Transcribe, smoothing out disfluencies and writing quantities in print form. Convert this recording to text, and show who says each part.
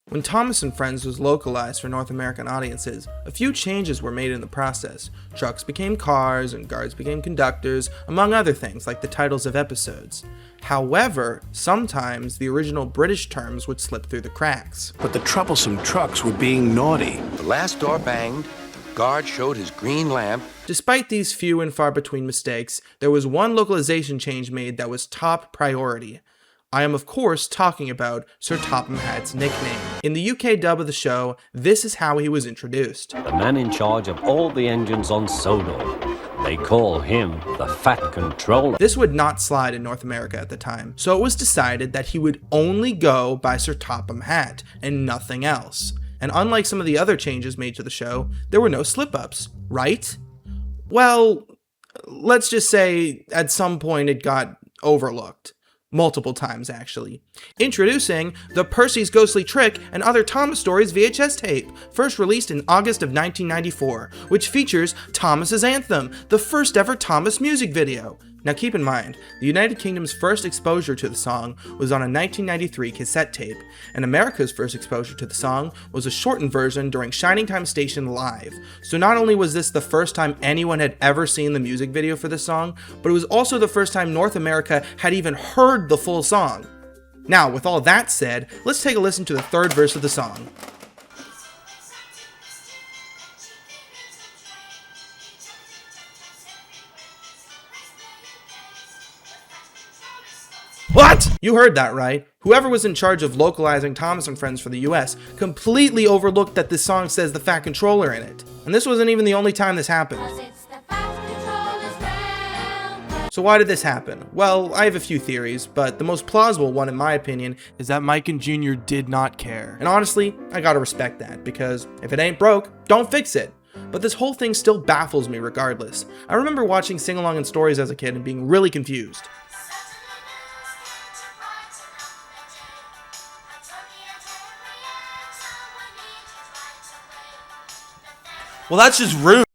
Speaker 1: When Thomas and Friends was localized for North American audiences, a few changes were made in the process. Trucks became cars, and guards became conductors, among other things like the titles of episodes. However, sometimes the original British terms would slip through the cracks.
Speaker 2: But the troublesome trucks were being naughty.
Speaker 3: The last door banged, the guard showed his green lamp.
Speaker 1: Despite these few and far between mistakes, there was one localization change made that was top priority. I am of course talking about Sir Topham Hatt's nickname. In the UK dub of the show, this is how he was introduced.
Speaker 4: The man in charge of all the engines on Sodor. They call him the Fat Controller.
Speaker 1: This would not slide in North America at the time, so it was decided that he would only go by Sir Topham Hatt and nothing else. And unlike some of the other changes made to the show, there were no slip-ups, right? Well, let's just say at some point it got overlooked. Multiple times, actually. Introducing the Percy's Ghostly Trick and Other Thomas Stories VHS tape, first released in August of 1994, which features Thomas's Anthem, the first ever Thomas music video. Now keep in mind, the United Kingdom's first exposure to the song was on a 1993 cassette tape, and America's first exposure to the song was a shortened version during Shining Time Station Live. So not only was this the first time anyone had ever seen the music video for the song, but it was also the first time North America had even heard the full song. Now, with all that said, let's take a listen to the third verse of the song. What? You heard that right. Whoever was in charge of localizing Thomas and Friends for the US completely overlooked that this song says the Fat Controller in it. And this wasn't even the only time this happened. So why did this happen? Well, I have a few theories, but the most plausible one in my opinion is that Mike and Jr. did not care. And honestly, I gotta respect that, because if it ain't broke, don't fix it. But this whole thing still baffles me regardless. I remember watching Sing Along and Stories as a kid and being really confused. Well, that's just rude.